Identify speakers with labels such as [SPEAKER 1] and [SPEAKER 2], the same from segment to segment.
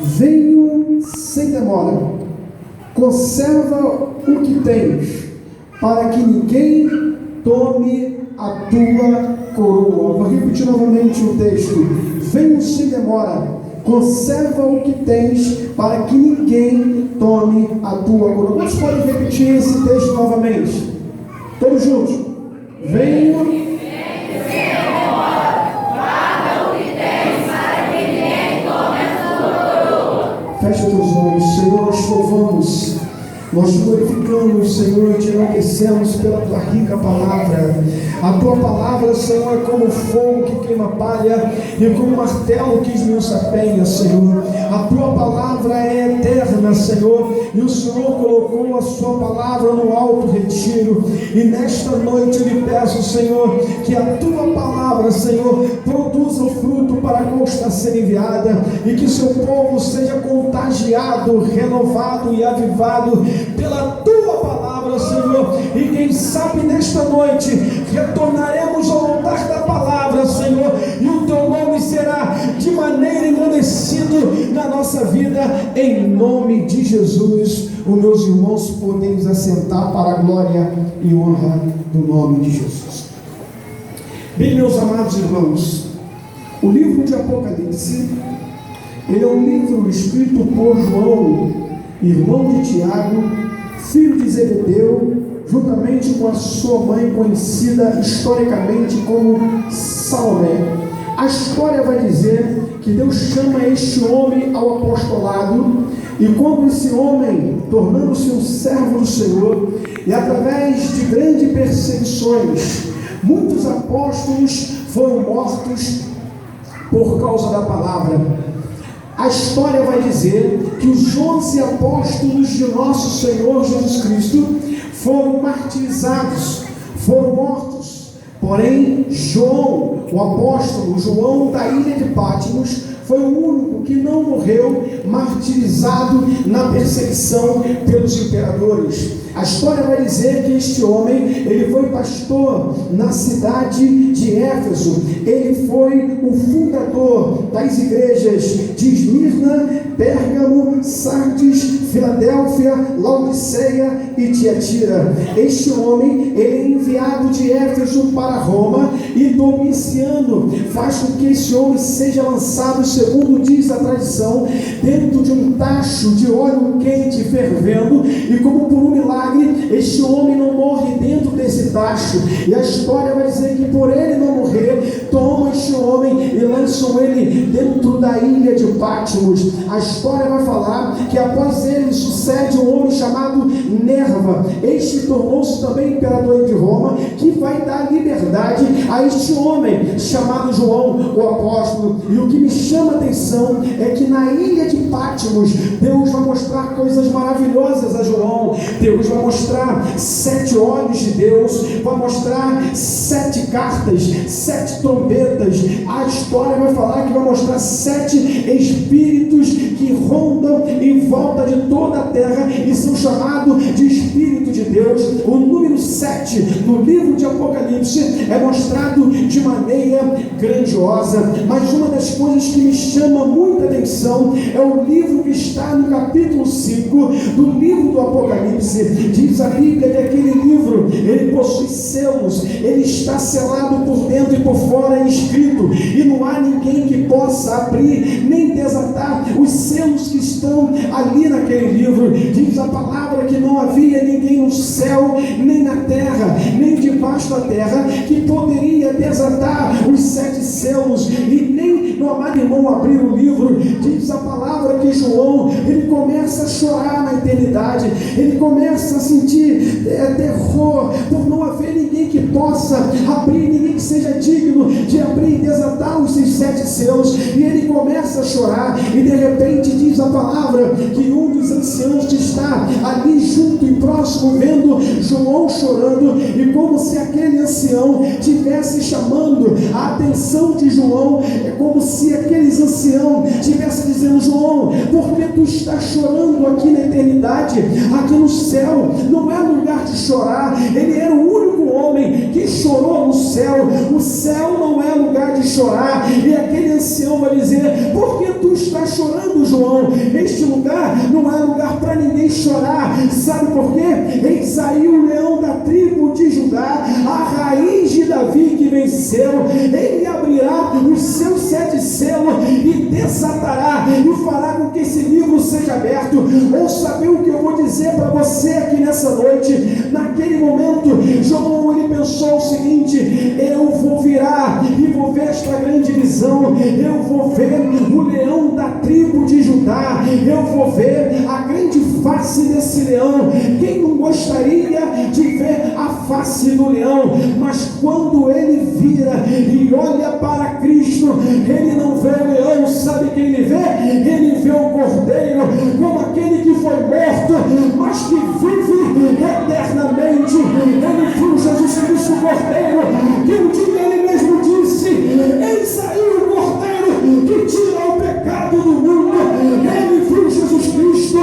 [SPEAKER 1] venho sem demora, conserva o que tens, para que ninguém tome a tua coroa. Vou repetir novamente o texto. Venho sem demora, conserva o que tens, para que ninguém tome a tua coroa. Quantos podem repetir esse texto novamente? Todos juntos. Venho sem demora, guarda o que tens, para que ninguém tome a tua coroa. Fecha teus olhos, Senhor, nós louvamos, nós glorificamos, Senhor, e te enaltecemos pela tua rica palavra. A tua palavra, Senhor, é como fogo que queima palha e como martelo que esmiuça a penha, Senhor. A tua palavra é eterna, Senhor, e o Senhor colocou a sua palavra no alto retiro. E nesta noite eu lhe peço, Senhor, que a tua palavra, Senhor, produza o fruto para a qual está sendo enviada, e que seu povo seja contagiado, renovado e avivado pela tua palavra, Senhor. E quem sabe nesta noite retornaremos ao altar da palavra, Senhor, e o teu nome será de maneira engrandecido na nossa vida, em nome de Jesus. Os meus irmãos podemos assentar para a glória e honra do nome de Jesus. Bem, meus amados irmãos, o livro de Apocalipse, ele é um livro escrito por João, irmão de Tiago, filho de Zebedeu, juntamente com a sua mãe, conhecida historicamente como Salomé. A história vai dizer que Deus chama este homem ao apostolado, e quando esse homem, tornando-se um servo do Senhor, e através de grandes perseguições, muitos apóstolos foram mortos por causa da palavra. A história vai dizer que os 11 apóstolos de nosso Senhor Jesus Cristo foram martirizados, foram mortos. Porém, João, o apóstolo João da ilha de Patmos, foi o único que não morreu martirizado na perseguição pelos imperadores. A história vai dizer que este homem, ele foi pastor na cidade de Éfeso. Ele foi o fundador das igrejas de Esmirna, Pérgamo, Sardes, Filadélfia, Laodiceia e Tiatira. Este homem, ele é enviado de Éfeso para Roma, e Domiciano faz com que esse homem seja lançado, segundo diz a tradição, dentro de um tacho de óleo quente fervendo, e como por um milagre, este homem não morre dentro desse tacho. E a história vai dizer que por ele não morrer, tomam este homem e lançam ele dentro da ilha de Patmos. A história vai falar que após ele sucede um homem chamado Nerva. Este tornou-se também imperador de Roma, que vai dar liberdade a este homem chamado João, o apóstolo. E o que me chama a atenção é que na ilha de Patmos, Deus vai mostrar coisas maravilhosas a João. Deus vai mostrar 7 olhos de Deus, vai mostrar 7 cartas, 7 trombetas. A história vai falar que vai mostrar 7 espíritos que rondam em volta de toda a terra e são chamados de Espírito de Deus. O número 7 no livro de Apocalipse é mostrado de maneira grandiosa. Mas uma das coisas que me chama muita atenção é o livro que está no capítulo 5 do livro do Apocalipse. Diz a Bíblia que aquele livro, ele possui selos, ele está selado por dentro e por fora, é escrito, e não há ninguém que possa abrir nem desatar os selos que estão ali naquele livro. Diz a palavra que não havia ninguém no céu, nem na terra, nem debaixo da terra, que poderia desatar os 7 selos, e nem no amado irmão abrir o livro. Diz a palavra que João, ele começa a chorar na eternidade, ele começa a sentir terror por não haver ninguém que possa abrir, ninguém que seja digno de abrir e desatar os 7 selos, e ele começa a chorar. E de repente diz a palavra que um dos anciãos que está ali junto e próximo, vendo João chorando, e como se aquele ancião tivesse chamando a atenção de João, é como se aqueles anciãos tivesse dizendo: João, por que tu estás chorando aqui na eternidade? Aqui no céu não é lugar de chorar. Ele era o único homem que chorou no céu. O céu não é lugar de chorar. E aquele ancião vai dizer: por que tu estás chorando, João, este lugar não é lugar para ninguém chorar. Sabe por quê? Eis aí o leão da tribo de Judá, a raiz de Davi que venceu. Ele abrirá os seus 7 selos e desatará e fará com que esse livro seja aberto. Ouça bem o que eu vou dizer para você aqui nessa noite. Naquele momento, João ele pensou o seguinte: eu vou virar e vou ver esta grande visão, eu vou ver o leão da tribo de Judá, eu vou ver a grande face desse leão. Quem não gostaria de ver a face do leão? Mas quando ele vira e olha para Cristo, ele não vê o leão. Sabe quem ele vê? Ele vê o cordeiro, como aquele que foi morto, mas que vive eternamente. Ele viu Jesus Cristo, o cordeiro, que um dia ele mesmo disse: eis aí o cordeiro que tira o pecado do mundo. Ele viu Jesus Cristo.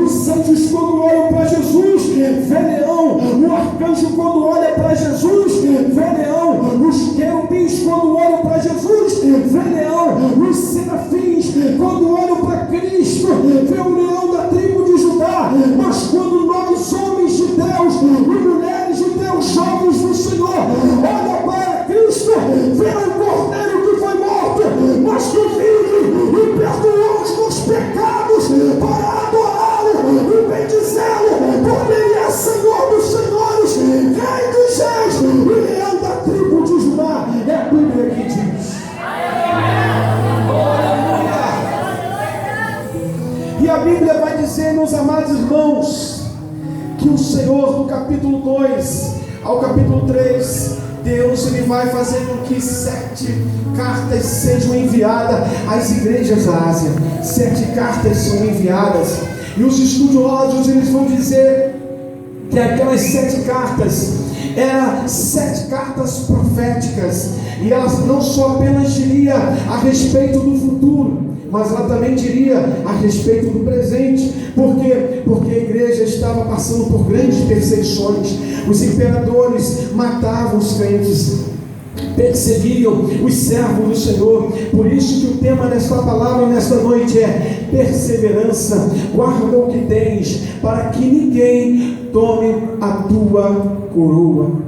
[SPEAKER 1] Os santos, quando olham para Jesus, vê leão. O arcanjo, quando olha para Jesus, vê leão. Os querubins, quando olham para Jesus, vê leão. Os serafins, quando olham para Cristo, vê o leão da tribo de Judá. Mas quando nós, homens de Deus e mulheres de Deus, jovens do Senhor, olha para Cristo, vê o cordeiro que foi morto, mas que vive e perdoou os meus pecados, para adorá-lo e bendizê-lo, porque ele é Senhor dos senhores, Rei dos reis e leão da tribo de Judá. É a Bíblia que diz. E a Bíblia vai dizer, meus amados irmãos, que o Senhor, do capítulo 2 ao capítulo 3, Deus ele vai fazer com que 7 cartas sejam enviadas às igrejas da Ásia. 7 cartas são enviadas, e os estudiosos eles vão dizer que aquelas 7 cartas eram 7 cartas proféticas, e elas não só apenas diriam a respeito do futuro, mas ela também diria a respeito do presente. Por quê? Porque a igreja estava passando por grandes perseguições. Os imperadores matavam os crentes, perseguiam os servos do Senhor. Por isso que o tema desta palavra nesta noite é perseverança. Guarda o que tens, para que ninguém tome a tua coroa.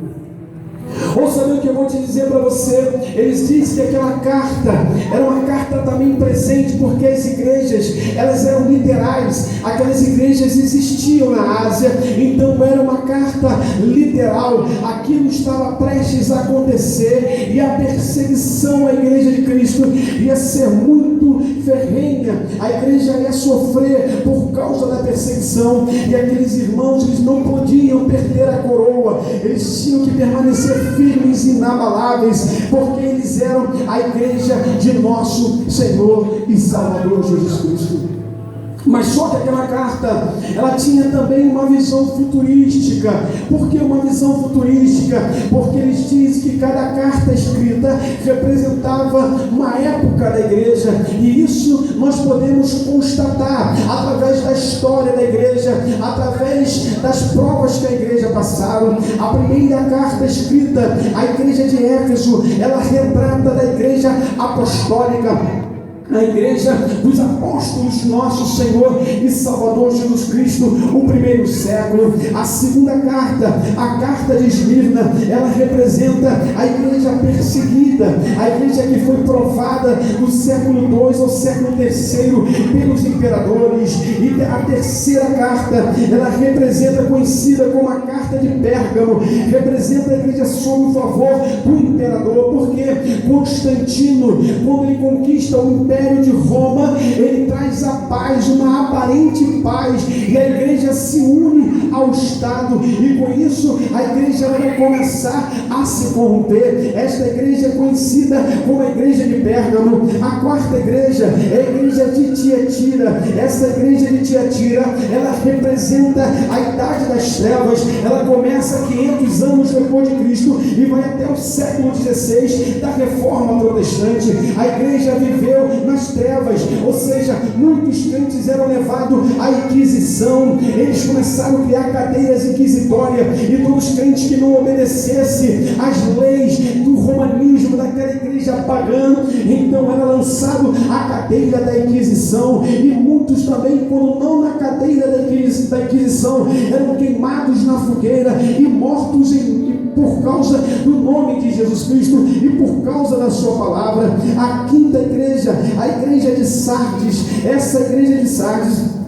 [SPEAKER 1] Ouça bem o que eu vou te dizer para você. Eles dizem que aquela carta era uma carta também presente, porque as igrejas, elas eram literais. Aquelas igrejas existiam na Ásia, então era uma carta literal. Aquilo estava prestes a acontecer, e a perseguição à igreja de Cristo ia ser muito ferrenha. A igreja ia sofrer por causa da perseguição, e aqueles irmãos, eles não podiam perder a coroa. Eles tinham que permanecer firmes e inabaláveis, porque eles eram a igreja de nosso Senhor e Salvador Jesus Cristo. Mas só que aquela carta, ela tinha também uma visão futurística. Por que uma visão futurística? Porque eles dizem que cada carta escrita representava uma época da igreja, e isso nós podemos constatar através da história da igreja, através das provas que a igreja passaram. A primeira carta escrita, a igreja de Éfeso, ela retrata da igreja apostólica, a igreja dos apóstolos de nosso Senhor e Salvador Jesus Cristo, o primeiro século. A segunda carta, a carta de Esmirna, ela representa a igreja perseguida, a igreja que foi provada do século II ao século III pelos imperadores. E a terceira carta, ela representa, conhecida como a carta de Pérgamo, representa a igreja sob o favor do imperador, porque Constantino, quando ele conquista o império de Roma, ele traz a paz, uma aparente paz, e a igreja se une ao Estado, e com isso a igreja vai começar a se corromper. Esta igreja é conhecida como a igreja de Pérgamo. A quarta igreja é a igreja de Tiatira. Essa igreja de Tiatira, ela representa a idade das trevas. Ela começa 500 anos depois de Cristo e vai até o século XVI da Reforma Protestante. A igreja viveu nas trevas, ou seja, muitos crentes eram levados à Inquisição. Eles começaram a criar cadeias inquisitórias, e todos os crentes que não obedecessem às leis do romanismo, daquela igreja pagã, então era lançado a cadeira da Inquisição, e muitos também, quando não na cadeira da Inquisição, eram queimados na fogueira e mortos por causa do nome de Jesus Cristo e por causa da sua palavra. A quinta igreja, a igreja de Sardes, essa igreja de Sardes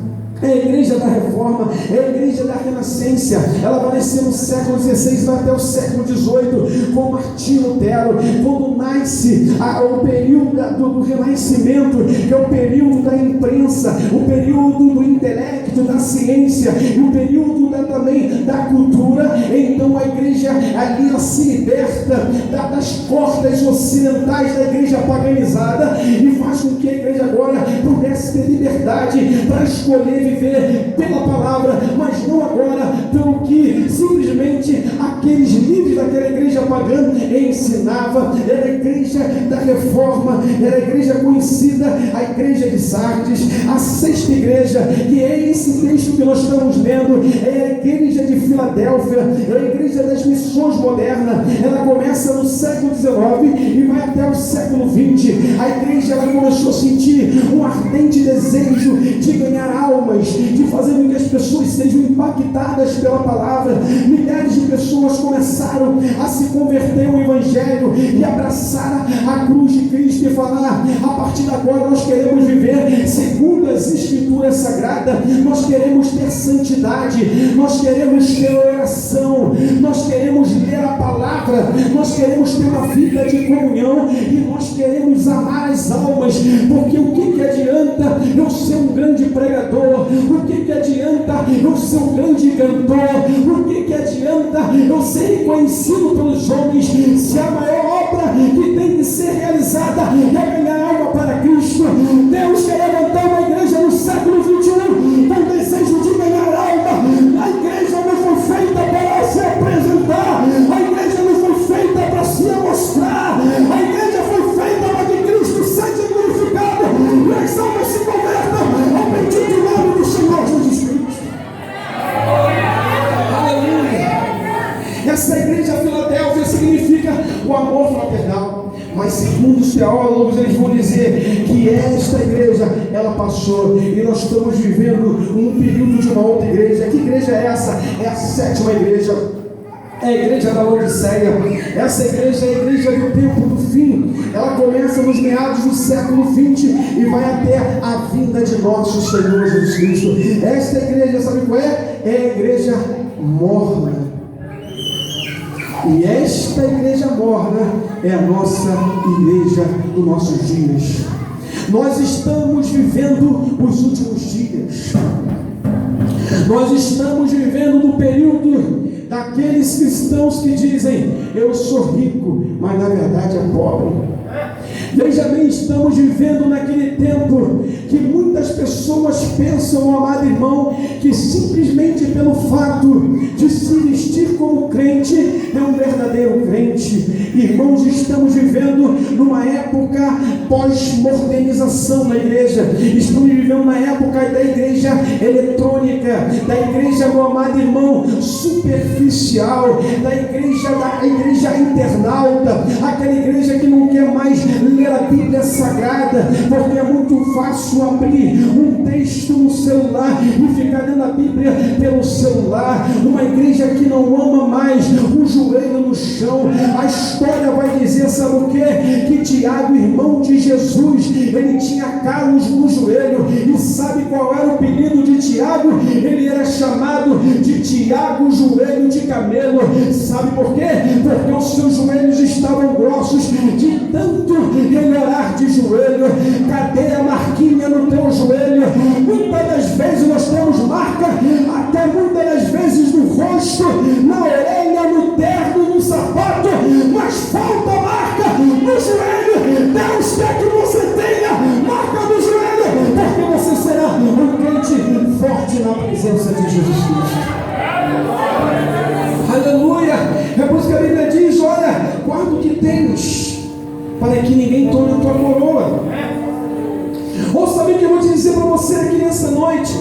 [SPEAKER 1] é a igreja da reforma, é a igreja da renascença. Ela vai nascer no século XVI, vai até o século XVIII, com Martinho Lutero. Quando nasce o período do renascimento, que é o período da imprensa, o período do intelecto, da ciência, e o período também da cultura, então a igreja ali ela se liberta das cordas ocidentais da igreja paganizada e faz com que a igreja agora pudesse ter liberdade para escolher viver pela palavra, mas não agora pelo que simplesmente aqueles líderes daquela igreja pagã ensinavam. Era a igreja da reforma, era a igreja conhecida, a igreja de Sardes. A sexta igreja, que é esse texto que nós estamos lendo, é a igreja de Filadélfia, é a igreja das missões modernas. Ela começa no século XIX e vai até o século XX. A igreja ela começou a sentir um ardente desejo de ganhar almas, de fazer com que as pessoas sejam impactadas pela palavra. Milhares de pessoas começaram a se converter ao Evangelho e abraçar a cruz de Cristo e falar: a partir de agora nós queremos viver segundo as Escrituras Sagradas, nós queremos ter santidade, nós queremos ter oração, nós queremos ler a palavra, nós queremos ter uma vida de comunhão e nós queremos amar as almas, porque o que adianta eu ser um grande pregador? O que adianta eu ser um grande cantor? O que adianta eu ser reconhecido pelos homens, se a maior obra que tem que ser realizada é ganhar alma para Cristo? Deus quer levantar uma igreja no século XXI com o desejo de ganhar alma. A igreja não foi feita para se apresentar, a igreja não foi feita para se mostrar, a igreja foi feita para que Cristo seja glorificado e as almas se convertam ao bendito nome do Senhor Jesus Cristo. Aleluia! Essa igreja Filadélfia significa o amor fraternal. Mas segundo os teólogos, eles vão dizer que esta igreja, ela passou e nós estamos vivendo um período de uma outra igreja. Que igreja é essa? É a sétima igreja. É a igreja da Laodiceia. Essa igreja é a igreja do tempo do fim. Ela começa nos meados do século XX e vai até a vinda de nosso Senhor Jesus Cristo. Esta igreja, sabe qual é? É a igreja morna. E esta igreja morna é a nossa igreja dos nossos dias. Nós estamos vivendo os últimos dias. Nós estamos vivendo no período daqueles cristãos que dizem: eu sou rico, mas na verdade é pobre. Veja bem, estamos vivendo naquele tempo que muitas pessoas pensam, amado irmão, que simplesmente pelo fato de se vestir como crente é um verdadeiro crente. Irmãos, estamos vivendo numa época pós-modernização na igreja. Estamos vivendo na época da igreja eletrônica, da igreja, meu amado irmão, superficial, da igreja internauta, aquela igreja que não quer mais ler a Bíblia Sagrada, porque é muito fácil abrir um texto no celular e ficar lendo a Bíblia pelo celular. Uma igreja que não ama mais o joelho no chão. A história vai dizer, sabe o quê? Que Tiago, irmão de Jesus, ele tinha calos no joelho. E sabe qual era o apelido de Tiago? Ele era chamado de Tiago Joelho de Camelo. Sabe por quê? Porque os seus joelhos estavam grossos de tanto ele orar de joelho. Cadê a marquinha no teu joelho? Muitas das vezes nós temos marca, até muitas das vezes no rosto, na orelha, no terno, no sapato, mas falta marca no joelho. Deus quer que você tenha marca no joelho, porque você será um crente forte na presença de Jesus Cristo. Aleluia! É por isso que a Bíblia diz: olha, guarda o que tens, para que ninguém tome a tua coroa. Ouça bem o que eu vou te dizer para você aqui nessa noite.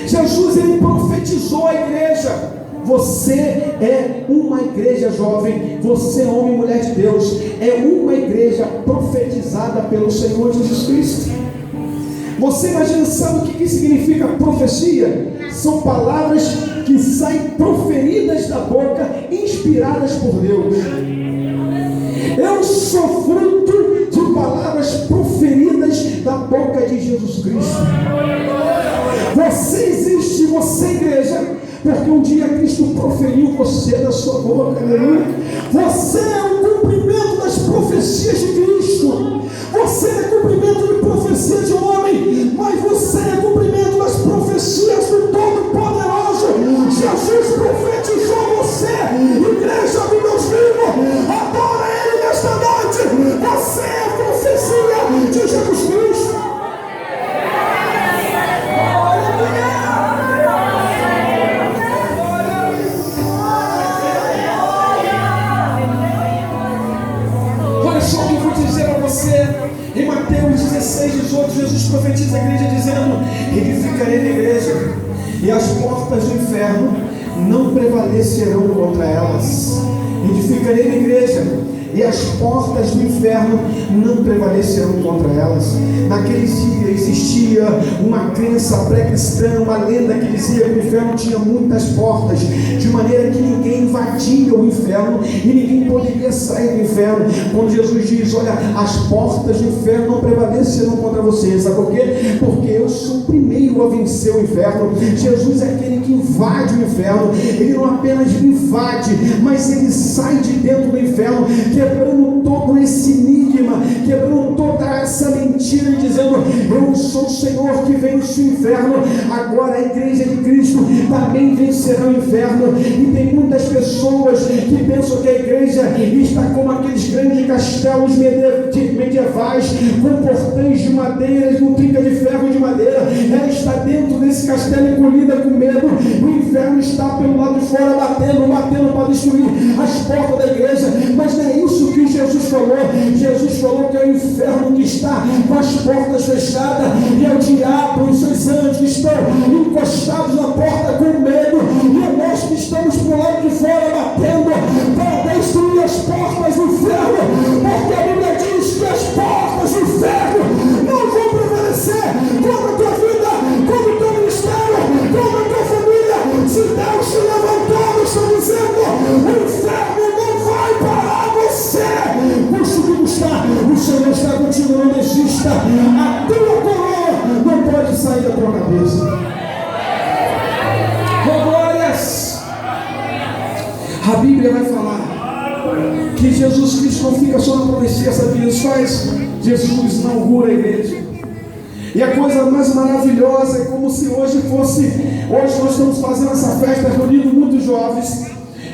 [SPEAKER 1] Jesus, ele profetizou a igreja. Você é uma igreja jovem, você é homem e mulher de Deus, é uma igreja profetizada pelo Senhor Jesus Cristo. Você imagina, sabe o que significa profecia? São palavras que saem proferidas da boca, inspiradas por Deus. Eu sou fruto de palavras proferidas da boca de Jesus Cristo. Você existe, você igreja, porque um dia Cristo proferiu você da sua boca. Aleluia. Você é o cumprimento das profecias de Cristo. Você é cumprimento de profecia de homem, mas você é cumprimento das profecias do Todo-Poderoso. Jesus profetizou você. Igreja do Deus vivo, adora Ele nesta noite. Você é a profecia de Jesus Cristo. Olha só o que eu vou dizer a você. Em Mateus 16, 18, Jesus profetiza a igreja dizendo: edificarei na igreja, e as portas do inferno não prevalecerão contra elas. Edificarei na igreja, e as portas do inferno não prevalecerão contra elas. Naqueles dias existia uma crença pré-cristã, uma lenda que dizia que o inferno tinha muitas portas, de maneira que ninguém invadia o inferno e ninguém poderia sair do inferno. Quando Jesus diz: olha, as portas do inferno não prevalecerão contra vocês, sabe por quê? Porque eu sou o primeiro a vencer o inferno. Jesus é aquele que invade o inferno. Ele não apenas invade, mas ele sai de dentro do inferno, quebrando todo esse enigma, quebrando toda essa mentira e dizendo: eu sou o Senhor que vence o inferno. Agora a igreja de Cristo também vencerá o inferno. E tem muitas pessoas que pensam que a igreja está como aqueles grandes castelos medievais, com portões de madeira, com trinca de ferro de madeira. Ela está dentro desse castelo encolhida com medo. O inferno está pelo lado de fora batendo para destruir as portas da igreja. Mas não é isso que Jesus falou. Jesus falou que é o inferno que está com as portas fechadas, e é o diabo e os seus anjos que estão encostados na porta com medo, e é nós que estamos por lado de fora batendo para destruir as portas do inferno, porque a Bíblia diz que as portas do inferno não vão prevalecer contra a tua vida, contra o teu ministério, contra a tua família. Se Deus te levantou, eu estou dizendo, o inferno não vai parar você. Custe o que custar, o Senhor está contigo, não desista. A tua coroa não pode sair da tua cabeça. Oh, glórias! A Bíblia vai falar que Jesus Cristo não fica só na profecia, sabe o que isso faz? Jesus inaugura a igreja. E a coisa mais maravilhosa é como se hoje nós estamos fazendo essa festa, reunindo muitos jovens,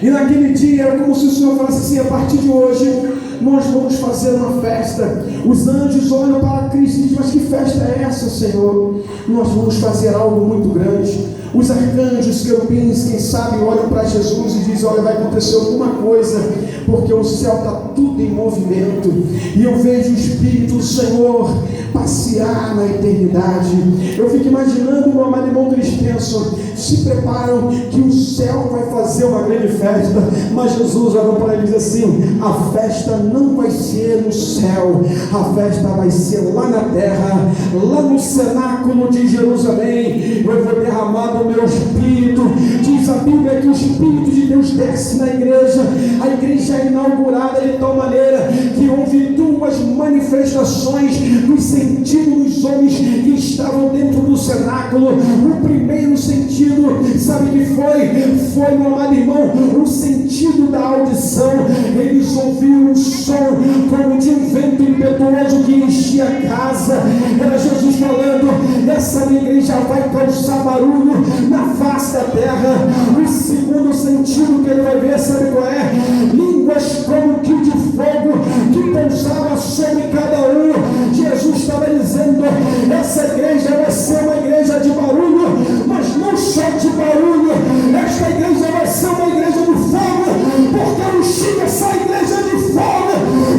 [SPEAKER 1] e naquele dia era como se o Senhor falasse assim: a partir de hoje nós vamos fazer uma festa. Os anjos olham para Cristo e dizem: mas que festa é essa, Senhor? Nós vamos fazer algo muito grande. Os arcanjos, querubins, quem sabe, olham para Jesus e dizem: olha, vai acontecer alguma coisa, porque o céu está tudo em movimento, e eu vejo o Espírito do Senhor passear na eternidade. Eu fico imaginando, meu amado irmão, que eles pensam, se preparam que o céu vai fazer uma grande festa, mas Jesus olha para eles assim: a festa não vai ser no céu, a festa vai ser lá na terra, lá no cenáculo de Jerusalém. Eu vou derramar o meu Espírito. Diz a Bíblia que o Espírito de Deus desce na igreja. A igreja é inaugurada de tal maneira que houve duas manifestações dos sentidos dos homens que estavam dentro do cenáculo. O primeiro sentido, sabe o que foi? Foi, meu amado irmão, o sentido da audição. Eles ouviram um som como de um vento impetuoso que enchia a casa. Era Jesus falando: essa minha igreja vai causar barulho na face da terra. O segundo sentido que ele vai ver, sabe qual é? Línguas como que de fogo que pousava sobre cada um. Jesus estava dizendo: essa igreja vai ser uma igreja de barulho, mas não só de barulho. Esta igreja vai ser uma igreja de fogo, porque não chega essa igreja de fogo.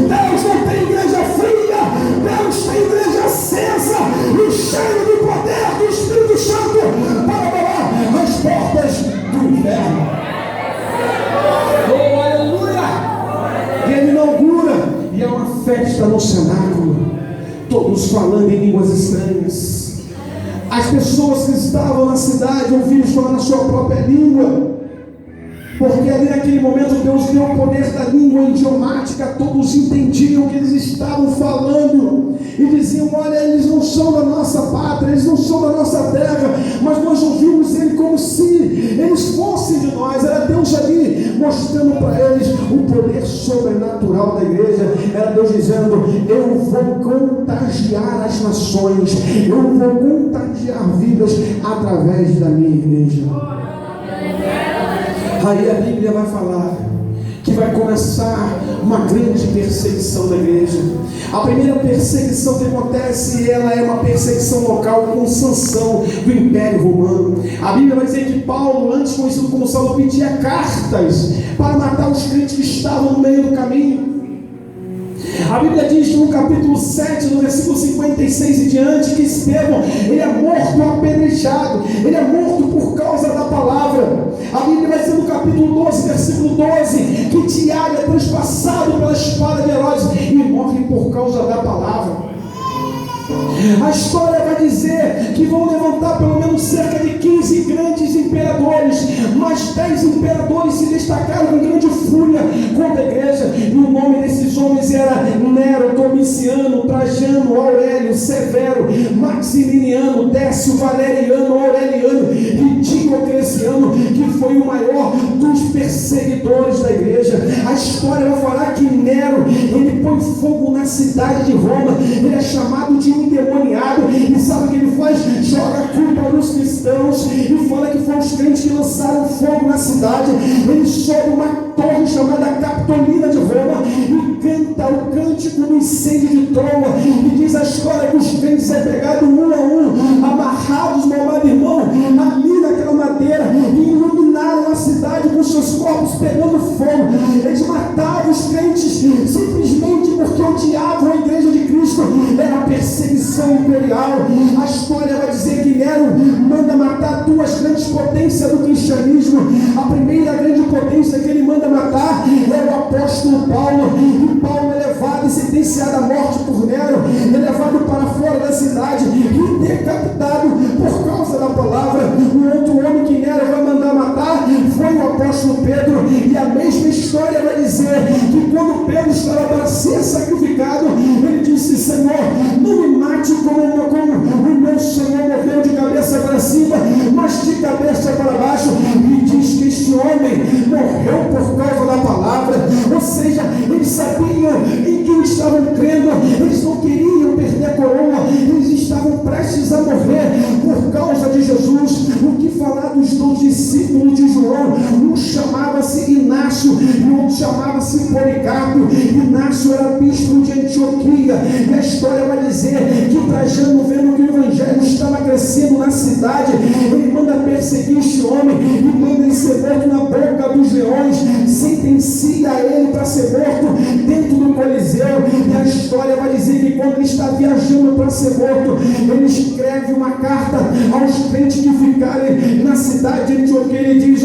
[SPEAKER 1] Deus não tem igreja fria, Deus tem igreja acesa e cheia do poder do Espírito Santo para abalar as portas do inferno. Oh, pessoas que estavam na cidade ouviram falar na sua própria língua. Porque ali naquele momento Deus deu o poder da língua idiomática, todos entendiam o que eles estavam falando e diziam: olha, eles não são da nossa pátria, eles não são da nossa terra, mas nós ouvimos ele como se eles fossem de nós. Era Deus ali mostrando para eles o poder sobrenatural da igreja. Era Deus dizendo: eu vou contagiar as nações, eu vou contagiar vidas através da minha igreja. Aí a Bíblia vai falar que vai começar uma grande perseguição da igreja. A primeira perseguição que acontece, ela é uma perseguição local com sanção do Império Romano. A Bíblia vai dizer que Paulo, antes conhecido como Saulo, pedia cartas para matar os crentes que estavam no meio do caminho. A Bíblia diz no capítulo 7, no versículo 56 e diante, que Estevão, ele é morto apedrejado, ele é morto por causa da palavra. A Bíblia vai dizer no capítulo 12, versículo 12, que Tiago é transpassado pela espada de Herodes e morre por causa da palavra. A história vai dizer que vão levantar pelo menos cerca de 15 grandes imperadores, mas 10 imperadores se destacaram com grande fúria contra a igreja, e o nome desses homens era Nero, Domiciano, Trajano, Aurélio, Severo, Maximiliano, Décio, Valeriano, Aureliano e Diocleciano, que foi o maior dos perseguidores da igreja. A história vai falar que Nero, ele põe fogo na cidade de Roma, ele é chamado de endemoniado, e sabe o que ele faz? Joga a culpa nos cristãos e fala que foram os crentes que lançaram fogo na cidade. Ele sobe uma torre chamada Capitolina de Roma e canta o cântico do incêndio de Troa, e diz a história que os crentes é pegado um a um, amarrados, meu amado irmão, ali naquela madeira, e iluminaram a cidade com seus corpos pegando fogo. Eles matavam os crentes simplesmente porque odiavam a igreja de Cristo. Era a perseguição imperial. A história vai dizer que Nero manda matar duas grandes potências do cristianismo. A primeira grande potência que ele manda matar é o apóstolo Paulo, e Paulo é levado e sentenciado à morte por Nero, é levado para fora da cidade e decapitado por causa da palavra. O outro homem que Nero vai mandar matar foi o apóstolo Pedro, e a mesma história vai dizer que quando Pedro estava para ser sacrificado, ele disse: Senhor, não me mate como o meu Senhor morreu de cabeça para cima, mas de cabeça para baixo. E diz que este homem morreu por causa da palavra. Ou seja, eles sabiam em quem estavam crendo, eles não queriam perder a coroa, eles estavam prestes a morrer por causa de Jesus. O que falar dos dois discípulos de João? Um chamava-se Inácio e o outro chamava-se Policarpo. Inácio era bispo de Antioquia, e a história vai dizer que Trajano, vendo que o evangelho estava crescendo na cidade, ele manda perseguir este homem e manda ele ser morto na boca dos leões, sentencia ele para ser morto dentro do Coliseu. E a história vai dizer que quando ele está viajando para ser morto, ele escreve uma carta aos crentes que ficarem na cidade de Antioquia. Ele diz: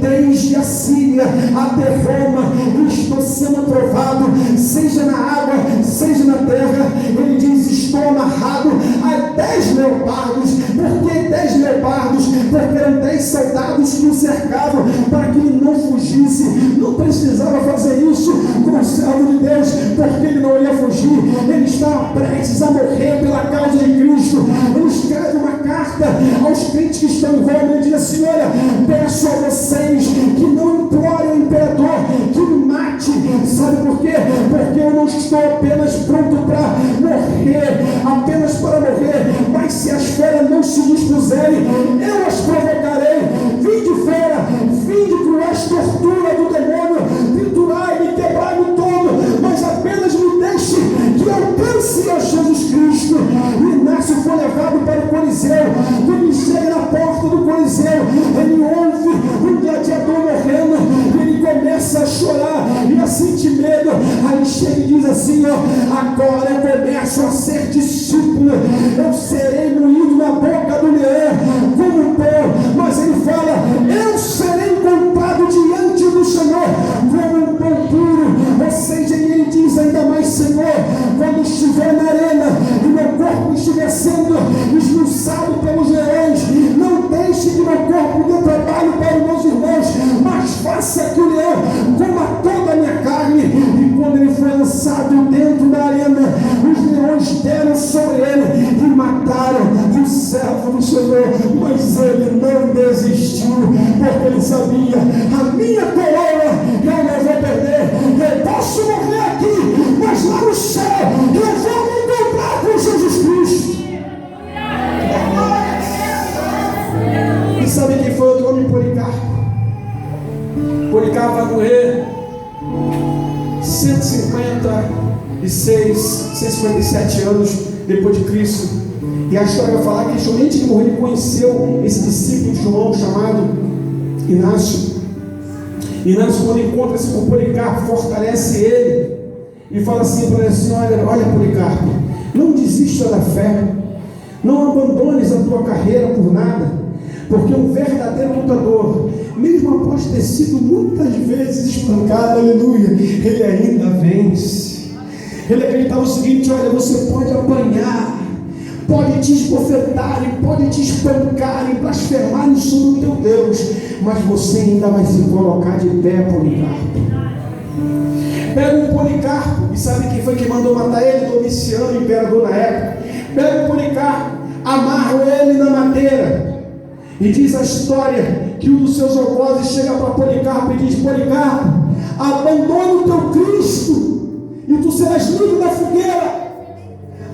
[SPEAKER 1] desde a Síria até Roma estou sendo provado, seja na água, seja na terra. Ele diz: estou amarrado a 10 leopardos. Por que 10 leopardos? Porque eram 10 soldados que o cercavam para que ele não fugisse. Não precisava fazer isso com o servo de Deus, porque ele não ia fugir. Ele estava prestes a morrer pela causa de Cristo. Ele escreve uma carta aos crentes que estão em Roma. Ele diz assim: olha, peço a vocês que não implorem ao imperador que me mate. Sabe por quê? Porque eu não estou apenas pronto para morrer, apenas para morrer, mas se as feras não se dispuserem, eu as provocarei. Vinde fora, vinde cruéis tortura do demônio, triturai-me, quebrai-me todo, mas apenas me deixe que alcance a Jesus Cristo. E Inácio foi levado para o Coliseu. Quando ele chega na porta do Coliseu, ele ouve um gladiador morrendo, e ele começa a chorar e a sentir medo. Aí ele chega e diz assim: ó, agora eu começo a ser discípulo, eu serei moído na boca do leão como um pão. Mas ele fala: eu serei contado diante do Senhor como um pão puro. Ou seja, ele diz ainda mais: Senhor, quando estiver na arena e meu corpo estiver sendo esmiuçado pelos leões, Senhor, mas ele não desistiu, porque ele sabia: a minha coroa eu não vou perder. Eu posso morrer aqui, mas lá no céu eu vou me encontrar com Jesus Cristo. E sabe quem foi outro homem? Policarpo. Policarpo vai morrer 157 anos depois de Cristo. E a história vai falar que somente ele morreu, ele conheceu esse discípulo de João chamado Inácio. Inácio, quando encontra-se com Policarpo, fortalece ele e fala assim para ele assim: olha Policarpo, não desista da fé, não abandones a tua carreira por nada, porque um verdadeiro lutador, mesmo após ter sido muitas vezes espancado, aleluia, ele ainda vence. Ele acreditava o seguinte: olha, você pode apanhar, pode te esbofetarem, pode te espancarem, blasfemarem sobre o teu Deus, mas você ainda vai se colocar de pé, Policarpo. Pega um Policarpo, e sabe quem foi que mandou matar ele? Domiciano, imperador na época. Pega um Policarpo, amarra ele na madeira, e diz a história que um dos seus algozes chega para Policarpo e diz: Policarpo, abandona o teu Cristo e tu serás livre da fogueira.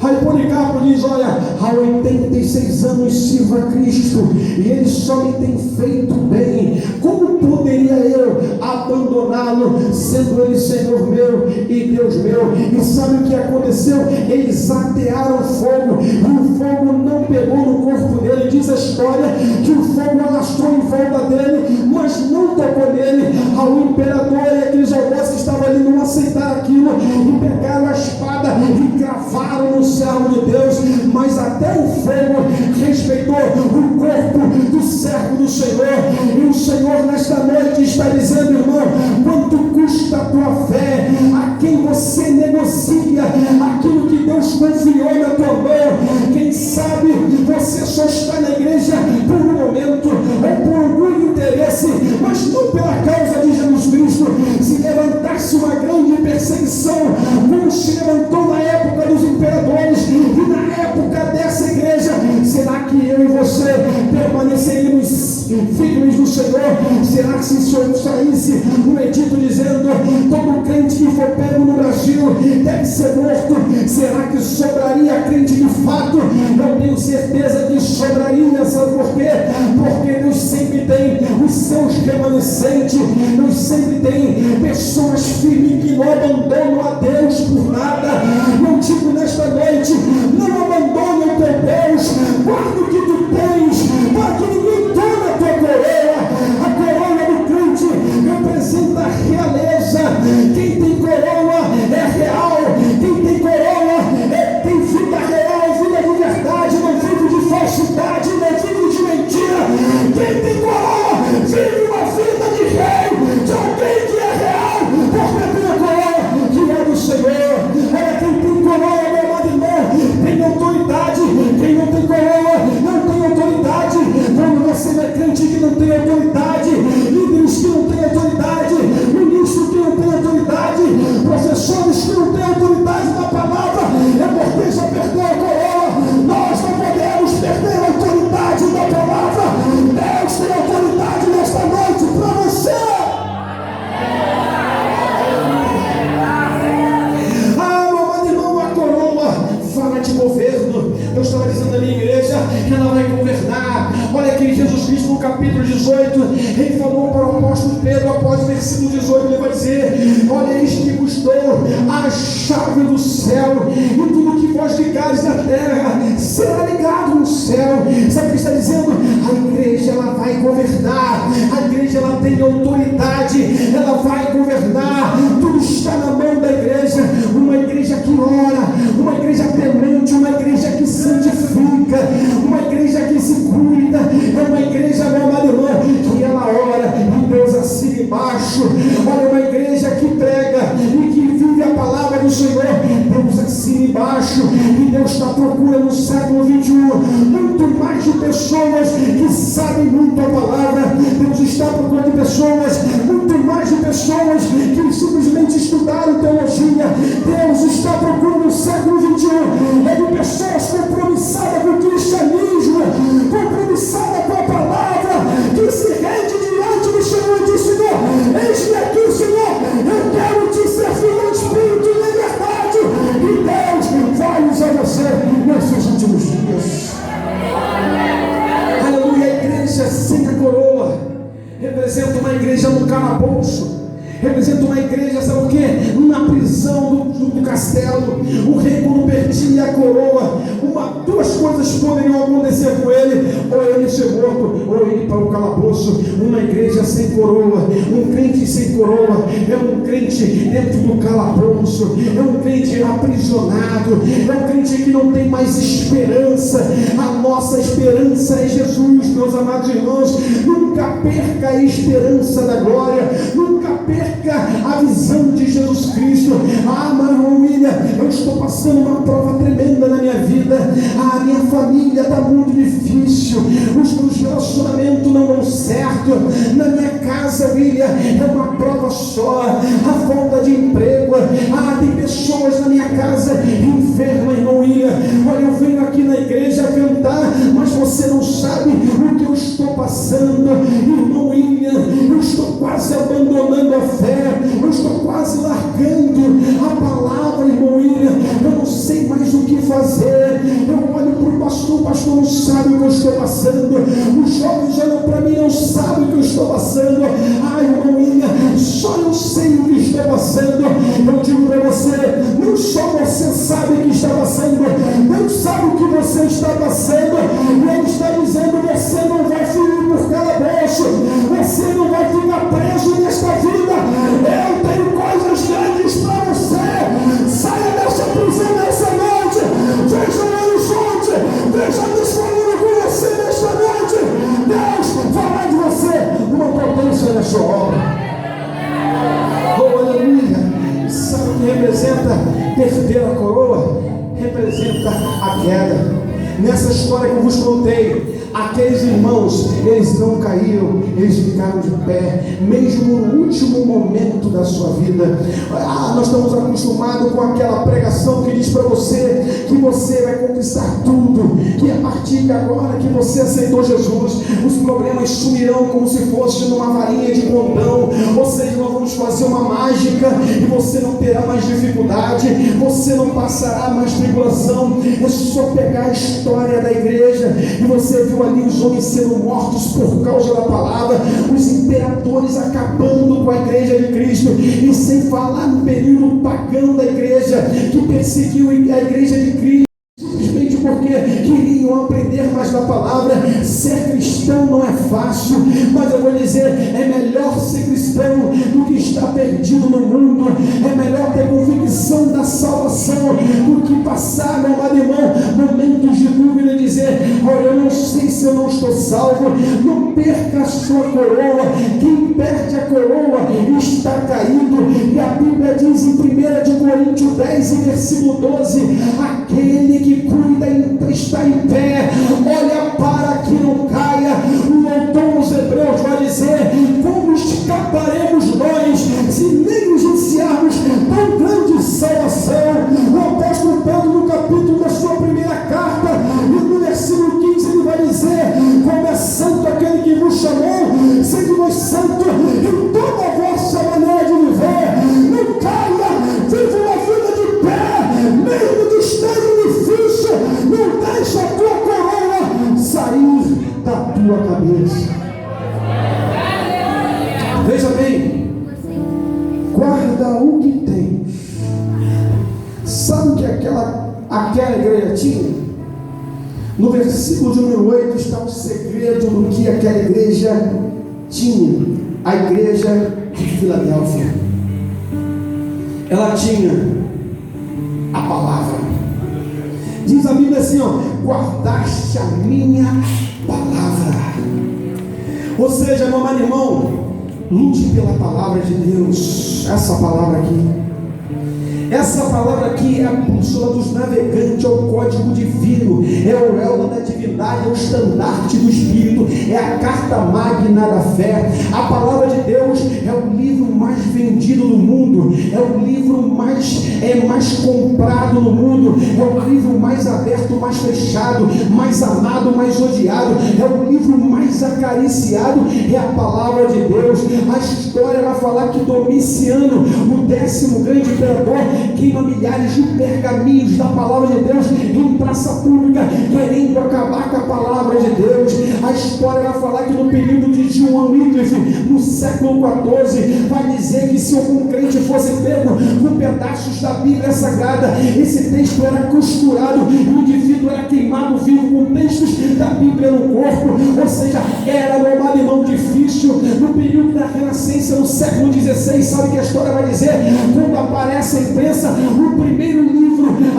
[SPEAKER 1] Aí Policarpo diz: olha, há 86 anos sirvo a Cristo e ele só me tem feito bem. Como poderia eu abandoná-lo, sendo ele Senhor meu e Deus meu? E sabe o que aconteceu? Eles atearam fogo e o fogo não pegou no corpo dele. Diz a história que o fogo alastrou em volta dele, mas não tocou nele. Ao imperador e aqueles algozes que estavam ali não aceitaram aquilo e pegaram a espada e cravaram no servo de Deus, mas até o fogo respeitou o corpo do servo do Senhor. E o Senhor nesta noite está dizendo: irmão, quanto custa a tua fé? A quem você negocia aquilo que Deus confiou na tua mão? Quem sabe você só está na igreja por um momento ou por algum interesse, mas não pela causa de Jesus Cristo. Se levantasse uma grande perseguição, como se levantou na época dos imperadores e na época dessa igreja, será que eu e você permaneceríamos firmes no Senhor? Será que se o Senhor saísse um edito dizendo: todo crente que for pego no Brasil deve ser morto, será que sobraria crente de fato? Eu tenho certeza que sobraria. Sabe por quê? Porque Deus sempre tem os seus remanescentes, Deus sempre tem pessoas firmes que não abandonam a Deus por nada. Eu digo nesta noite: não abandone o teu Deus, guarda o que tu tens, para que ninguém tome a tua coroa. A coroa do crente representa a realeza. Quem tem coroa é real, quem tem coroa tem vida real, vida de verdade, não vive de falsidade, não vive de mentira. Quem tem coroa vive uma vida de rei, de alguém que é real, porque tem a coroa que é do Senhor. Olha, quem tem coroa, meu amado irmão, tem autoridade. Quem não tem coroa não tem autoridade. Quando você vê crente que não tem autoridade, líderes que não têm autoridade, ministros que não têm autoridade, professores que não têm autoridade na palavra, é porque já perdeu a coroa. Nós não podemos perder a autoridade da palavra. Deus tem autoridade nesta noite para você. Fala de governo. Eu estava dizendo ali, igreja, ela vai governar. Olha aqui, Jesus Cristo no capítulo 18, ele falou para o apóstolo Pedro, após o versículo 18, ele vai dizer: olha, eis que vos dou a chave do céu, e tudo que vós ligares na terra será ligado no céu. Sabe o que está dizendo? A igreja, ela vai governar. A igreja, ela tem autoridade, ela vai governar. Tudo está na mão da igreja. Uma igreja que ora, uma igreja temente, uma igreja que santifica, uma igreja que se cuida, é uma igreja, meu amado irmão, que ela ora e Deus assina embaixo. Olha, uma igreja que prega e que vive a palavra do Senhor, Deus assina embaixo. E Deus está procurando no século 21 muito mais de pessoas que sabem muito a palavra. Deus está procurando pessoas, muito mais de pessoas que simplesmente estudaram teologia. Deus está procurando no século 21 é de pessoas compromissadas com o cristianismo, com uma igreja no calabouço. Representa uma igreja, sabe o que? Na prisão do castelo. O rei, quando perdia a coroa, duas coisas poderiam acontecer com ele: ou ele ser morto, ou ele ir para o calabouço. Uma igreja sem coroa, um crente sem coroa, é um crente dentro do calabouço, é um crente aprisionado, é um crente que não tem mais esperança. A nossa esperança é Jesus, meus amados irmãos. Nunca perca a esperança da glória, nunca perca a visão de Jesus Cristo. Mas irmão William, eu estou passando uma prova tremenda na minha vida. A minha família está muito difícil, os meus relacionamentos não dão certo. Na minha casa, William, é uma prova só, a falta de emprego. Tem pessoas na minha casa enfermas, irmão William. Olha, eu venho aqui na igreja cantar, mas você não sabe o que eu estou passando, irmão William. Eu estou quase abandonando a fé, eu estou quase largando a palavra, irmão William. Eu não sei mais o que fazer. Eu olho para o pastor não sabe o que eu estou passando. Os jovens olham para mim, não sabem o que eu estou passando. Irmão William, só eu sei o que estou passando. Eu digo para você, não só você sabe o que está passando, Deus sabe o que você está passando. E Ele está dizendo: você não vai fugir por calabouço, você não vai ficar preso nesta vida. Eu tenho coisas grandes para você. Saia dessa prisão nessa noite. Veja o horizonte, veja Deus falando com você nesta noite. Deus fará de você uma potência na sua obra. Oh, aleluia. Sabe o que representa perder a coroa? Representa a queda. Nessa história que eu vos contei, aqueles irmãos, eles não caíram, eles ficaram de pé, mesmo no último momento da sua vida. Nós estamos acostumados com aquela pregação que diz para você que você vai conquistar tudo, que a partir de agora que você aceitou Jesus, os problemas sumirão como se fosse numa varinha de condão. Ou seja, nós vamos fazer uma mágica e você não terá mais dificuldade, você não passará mais tribulação. É só pegar a história da igreja e você viu ali os homens sendo mortos por causa da palavra, os imperadores acabando com a igreja de Cristo, e sem falar no período pagão da igreja, que perseguiu a igreja de Cristo simplesmente porque queriam aprender mais da palavra. Ser cristão não é fácil, mas eu vou dizer, é melhor ser cristão do que estar perdido no mundo. É melhor ter convicção da salvação do que passar, meu amado irmão, momentos de dúvida e dizer: olha, eu não sei se eu não estou salvo. Não perca a sua coroa. Quem perde a coroa está caído. E a Bíblia diz em 1 Coríntios 10, versículo 12: aquele que cuida está em pé, olha para que não caia. O autor dos Hebreus vai dizer: como escaparemos nós se negligenciarmos tão grande salvação? O apóstolo Pedro, no capítulo da sua primeira carta, e no versículo 15, ele vai dizer: como é santo aquele que vos chamou, sede vós santo em toda a vossa maneira de viver. Não caia, vive uma vida de pé, mesmo que esteja difícil. Não deixe a tua coroa sair da tua cabeça. Veja bem, guarda o que tens. Sabe o que aquela igreja tinha? No versículo de número 8 está o segredo do que aquela igreja tinha. A igreja de Filadélfia, ela tinha a palavra. Diz a Bíblia assim: guardaste a minha palavra. Ou seja, meu amado irmão, lute pela palavra de Deus. Essa palavra aqui é a bússola dos navegantes, é o código divino, é o auréola da divindade, é o estandarte do Espírito, é a carta magna da fé. A palavra de Deus é o livro mais vendido do mundo, é o livro mais comprado no mundo, é o livro mais aberto, mais fechado, mais amado, mais odiado, é o livro mais acariciado, é a palavra de Deus. A história vai falar que Domiciano, o 10º grande imperador, queima milhares de pergaminhos da palavra de Deus em praça pública, querendo acabar com a palavra de Deus. A história vai falar que no período de João Wycliffe, no século XIV, vai dizer que se algum crente fosse pego com pedaços da Bíblia Sagrada, esse texto era costurado e o indivíduo era queimado vivo com textos da Bíblia no corpo. Ou seja, era no alemão difícil. No período da Renascença, no século XVI, sabe que a história vai dizer? Quando aparece a imprensa, o primeiro livro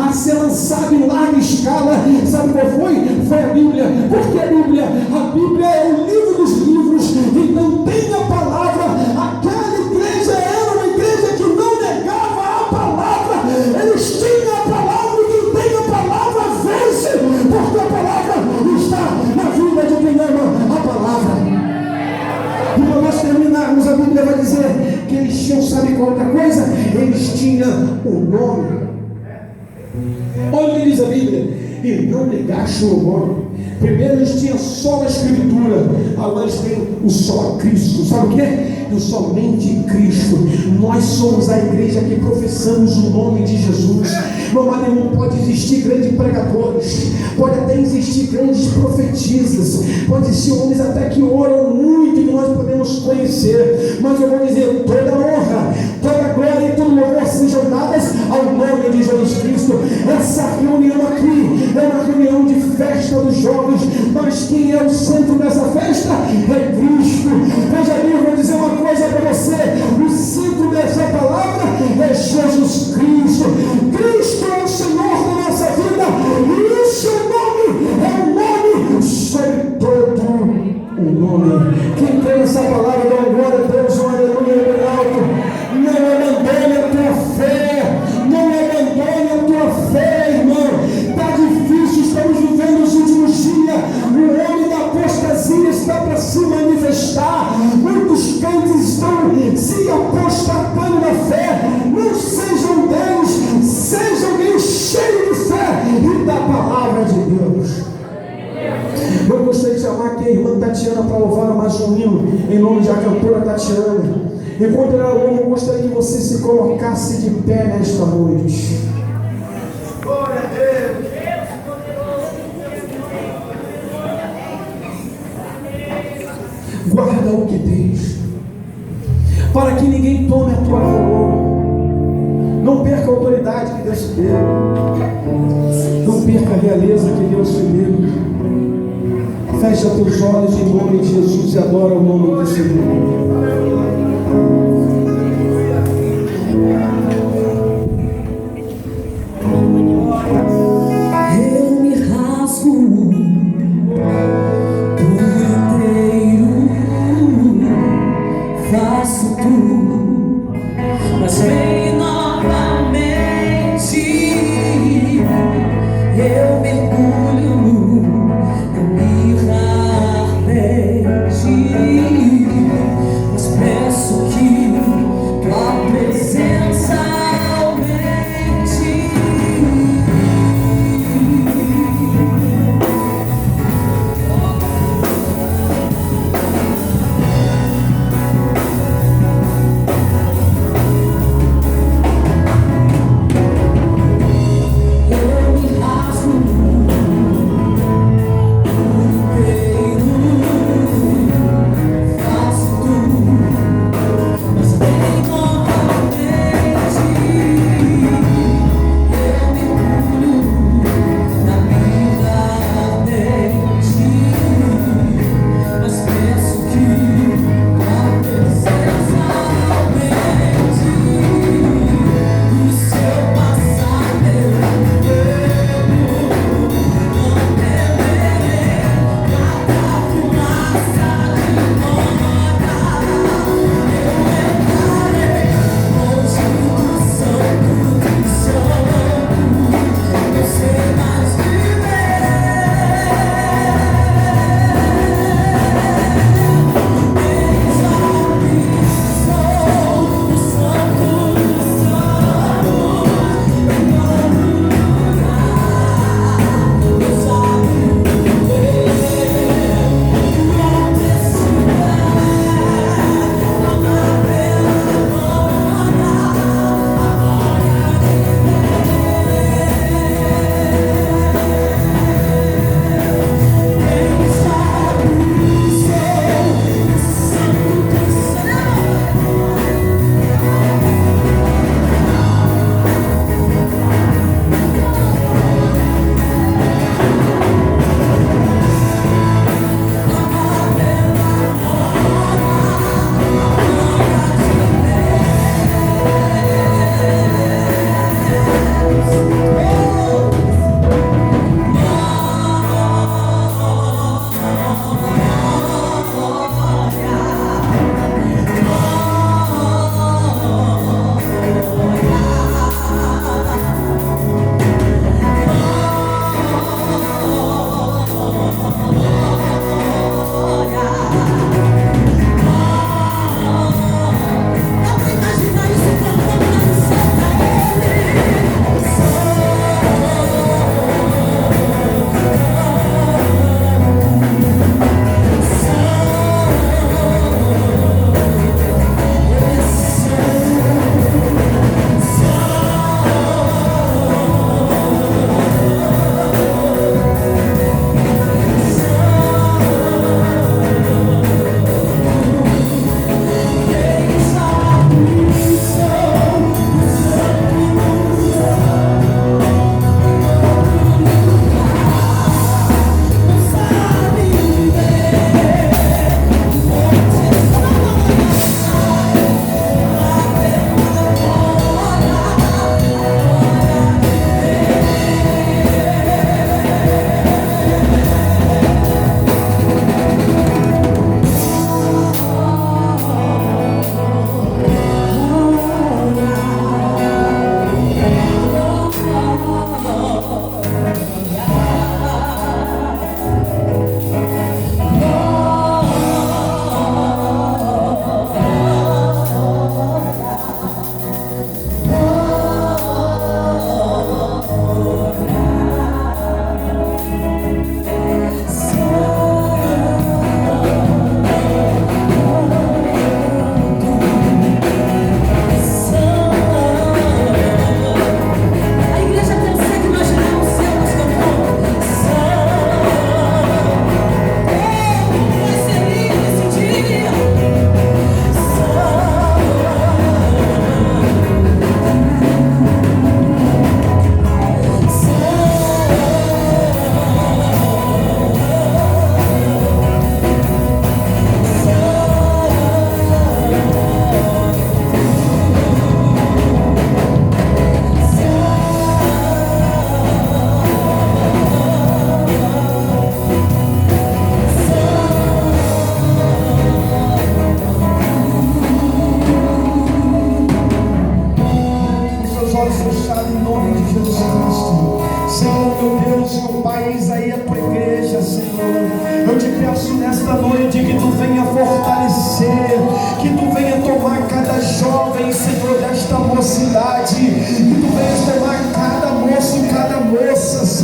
[SPEAKER 1] a ser lançado em larga escala, sabe qual foi? Foi a Bíblia. Por que a Bíblia? A Bíblia é o livro dos livros e não tem a palavra. Aquela igreja era uma igreja que não negava a palavra. Eles tinham a palavra e quem tem a palavra vence, porque a palavra está na vida de quem ama a palavra. E para nós terminarmos, a Bíblia vai dizer que eles tinham, sabe qual outra coisa? Eles tinham o nome. Olha o que diz a Bíblia: e não negaste o nome. Primeiro eles tinham só a Escritura, agora eles têm o só Cristo. Sabe o que é? O somente Cristo. Nós somos a igreja que professamos o nome de Jesus. Meu amado irmão, pode existir grandes pregadores, pode até existir grandes profetisas, pode existir homens até que oram muito e nós podemos conhecer, mas eu vou dizer, toda honra, toda glória e todo louvor sejam dadas ao nome de Jesus Cristo. Essa reunião aqui é uma reunião de festa dos jovens, mas quem é o centro dessa festa? É Cristo. Veja bem, eu vou dizer uma coisa para você: o centro dessa palavra é Jesus Cristo. Cristo é o Senhor da nossa vida e o seu nome é o nome sobre todo o nome. Quem tem essa palavra, dá uma glória a Deus, um aleluia bem alto. Não abandone a tua fé, não abandone a tua fé, irmão. Está difícil, estamos vivendo os últimos dias. O homem da apostasia está para se manifestar. Muitos crentes estão se apostatando da fé. Não sejam deles, sejam alguém cheio de fé e da palavra de Deus. Eu gostaria de chamar aqui a irmã Tatiana para louvar mais um hino em nome da cantora Tatiana. Enquanto ela louva, eu gostaria que você se colocasse de pé nesta noite. Glória a Deus. Guarda o que tens, para que ninguém tome a tua coroa. Não perca a autoridade que Deus te deu. Não perca a realeza que Deus te deu. Fecha teus olhos em nome de Jesus e adora o nome do Senhor.
[SPEAKER 2] Eu me rasgo por inteiro, faço tudo, mas vem novamente. Eu mergulho na mirra ardente, mas peço que tua presença aumente. Oh,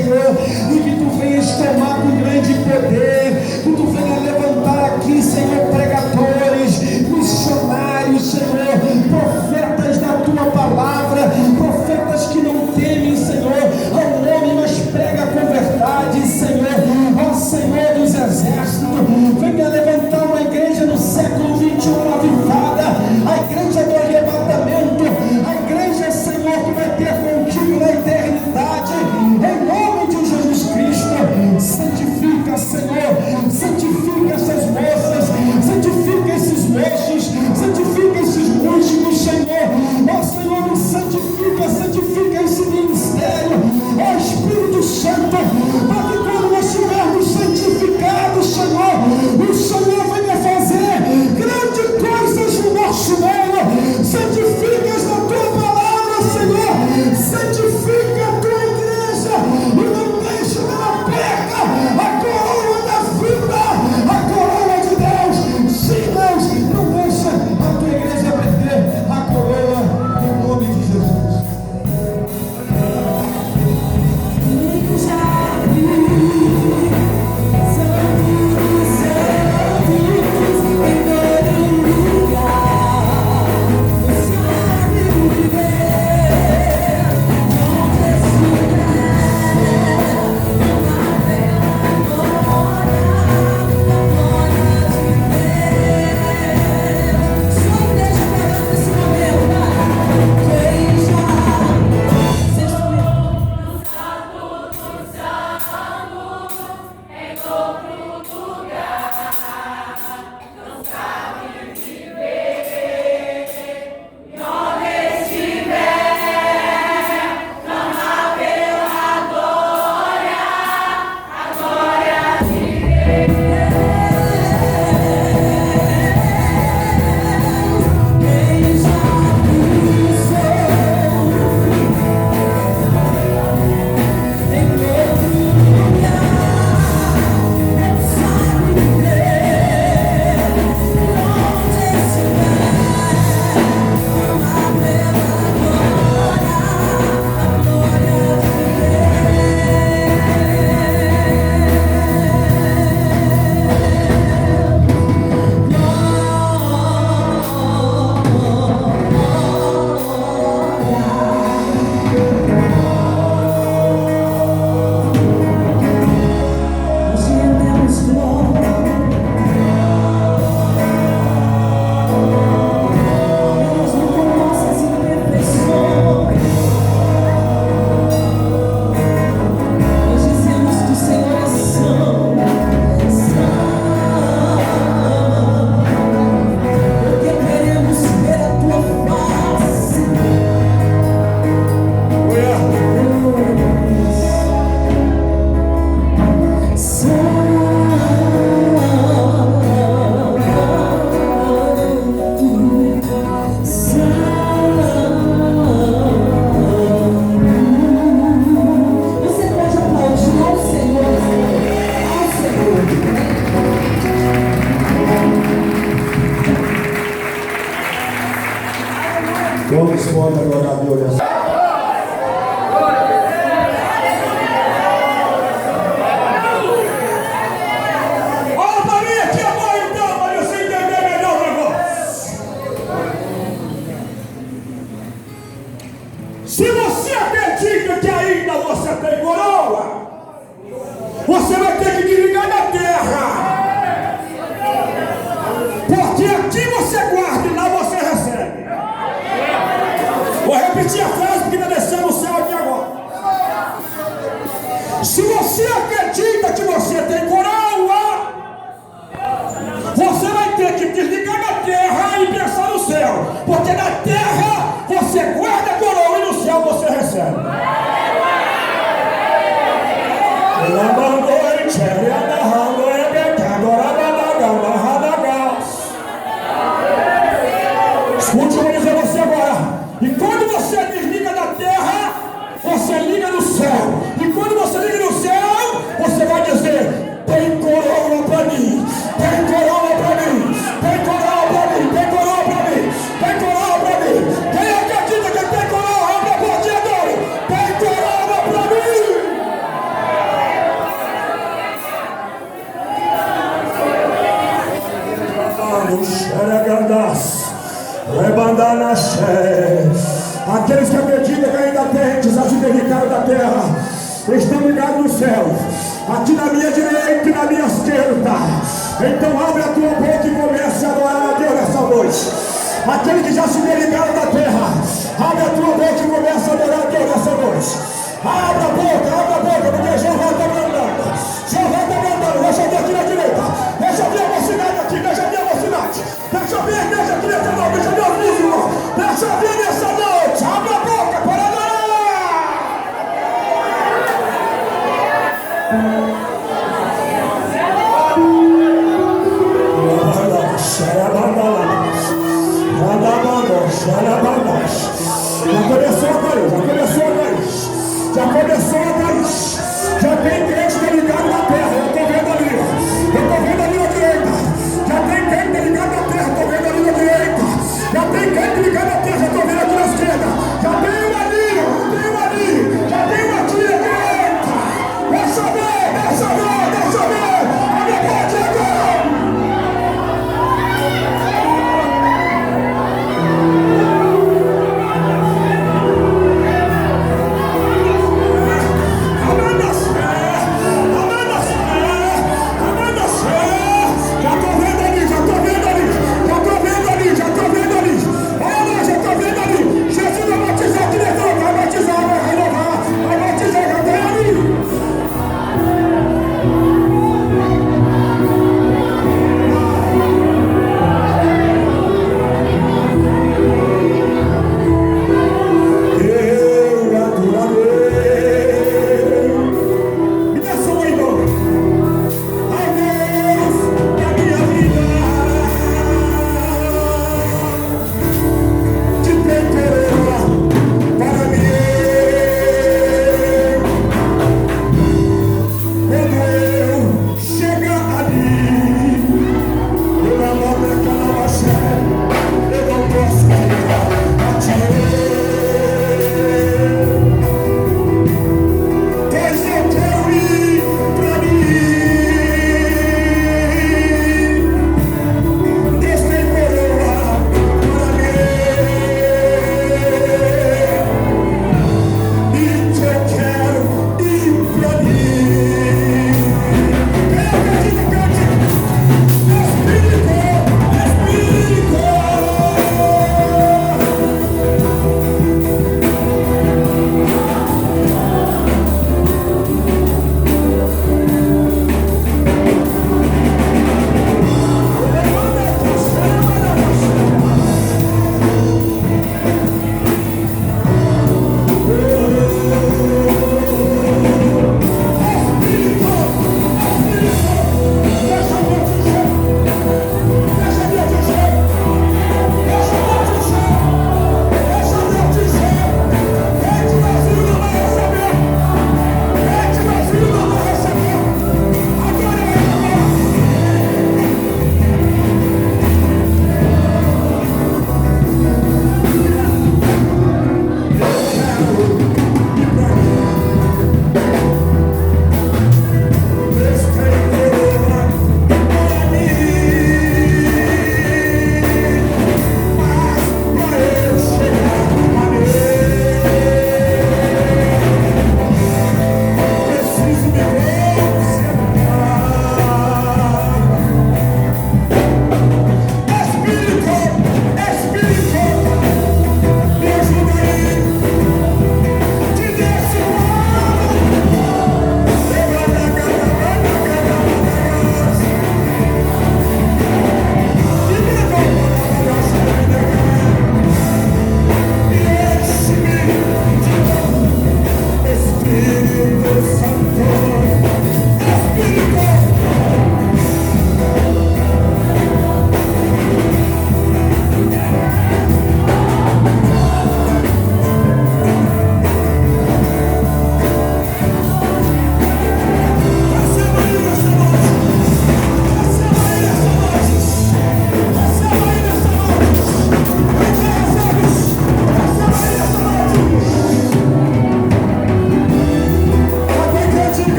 [SPEAKER 1] Senhor, e que tu venhas tomar com grande poder, que tu venha levantar aqui, Senhor, pregadores, missionários, Senhor, profetas da tua palavra, profetas que não temem, Senhor, ao nome, mas prega com verdade, Senhor. Ó Senhor dos exércitos, venha levantar uma igreja no século 21 avivada, a igreja do arrebatamento, a igreja, Senhor, que vai ter contigo na eternidade, em nome de Jesus Cristo. Santifica, Senhor, santifica essas moças, santifica esses moços, santifica esses músicos, Senhor. Ó Senhor, nos santifica, santifica esse ministério, ó Espírito Santo, para que quando nós estivermos santificados, Senhor, o Senhor venha fazer grandes coisas no nosso meio. Santifica a tua palavra, Senhor, santifica a tua igreja e não deixe que ela perca a coroa da vida, a coroa de Deus. Sim, Deus, não deixa a tua igreja perder a coroa, em nome de Jesus.
[SPEAKER 3] Todos podem adorar a Deus.
[SPEAKER 4] Olha para mim aqui agora então, para você entender melhor o negócio. Se você acredita que ainda você tem coroa, você vai ter que desligar da terra. Porque aqui você guarda e lá você recebe. Vou repetir a frase porque ainda descemos o céu aqui agora. Se você acredita que você tem coroa, você vai ter que desligar da terra e pensar no céu. Porque na terra você guarda a coroa e no céu você recebe. Escute o que eu vou dizer a você agora. E quando você desliga da terra, você liga no céu. E quando você liga no céu, você vai dizer: tem coroa para mim, tem coroa para mim, tem coroa para mim, tem coroa para mim, tem coroa para mim. Quem acredita que tem Aqueles que acreditam que ainda tem desafio de da terra estão ligados no céu, aqui na minha direita e na minha esquerda. Então abre a tua boca e comece a adorar a Deus nessa noite. Aquele que já se ligaram da terra, abre a tua boca e comece a adorar a Deus nessa noite. Abre a boca, porque Jeová está mandando. Jeová está mandando. Deixa eu ver aqui na direita. Deixa eu ver a mocidade aqui. Deixa eu ver a mocidade. Deixa eu ver a igreja aqui nessa noite. Deixa eu ver os músicos. Deixa eu ver nessa noite. Abre a boca para adorar. Já começou a Thaís.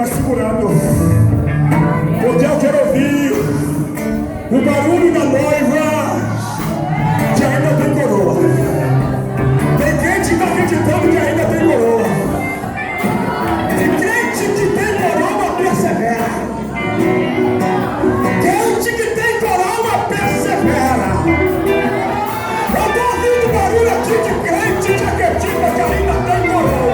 [SPEAKER 4] vai segurando. Porque eu quero ouvir o barulho da noiva que ainda tem coroa. Tem crente que está acreditando que ainda tem coroa. Tem crente que tem coroa, persevera. Crente que tem coroa, persevera. Eu estou ouvindo barulho aqui de crente que acredita que ainda tem coroa.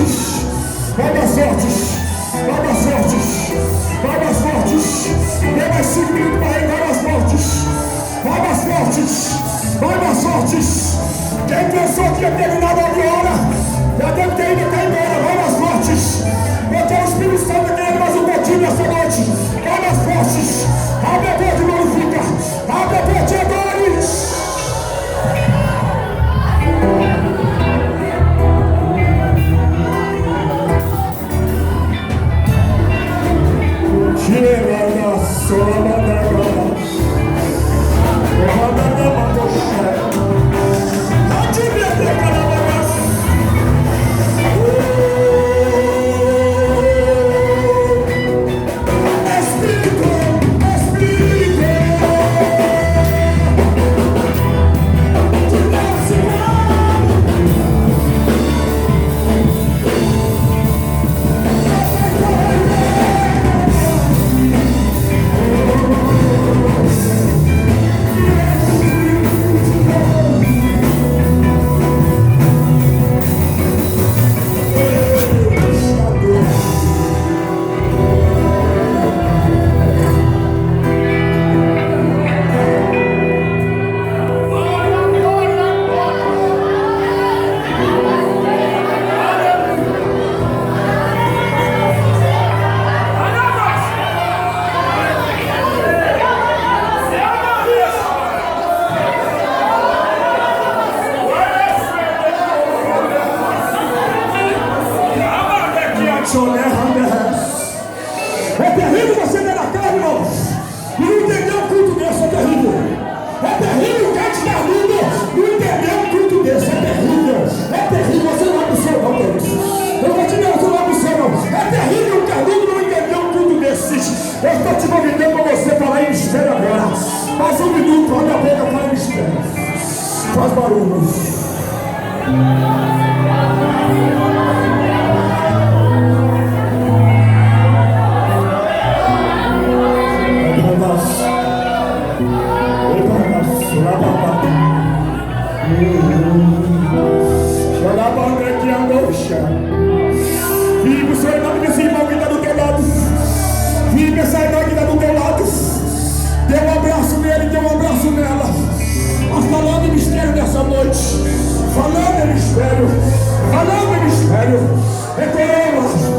[SPEAKER 4] fortes. Vai mais fortes. Vai mais fortes. Vai mais fortes. Dê mais 5 minutos para ele. Vai mais fortes. Vai mais fortes. Vai mais fortes. Quem pensou que ia terminar 9 horas, já deve ter ido até embora. Vai mais fortes. Porque o Espírito Santo está querendo mais um pouquinho nessa noite. Vai mais fortes. Abre a porta e glorifica. Abre a porta e adore. É terrível você ver na carne, irmão, e não entender um culto desse, é terrível. É terrível quem te dá lindo, não entender um culto desse, é terrível. É terrível, você não vai pro céu não, Deus. Eu vou te dizer, você não vai pro céu não. É terrível o canudo não entender um culto desses. Eu estou te convidando para você falar em mistério agora. Mais um minuto, abre a boca, fala em mistério. Faz barulho. Vive o seu nome desse irmão que está do teu lado. Vive essa irmã que está do teu lado. Dê um abraço nele, dê um abraço nela. Mas falando em mistério nessa noite. Falando em mistério. Falando em mistério. É coroa.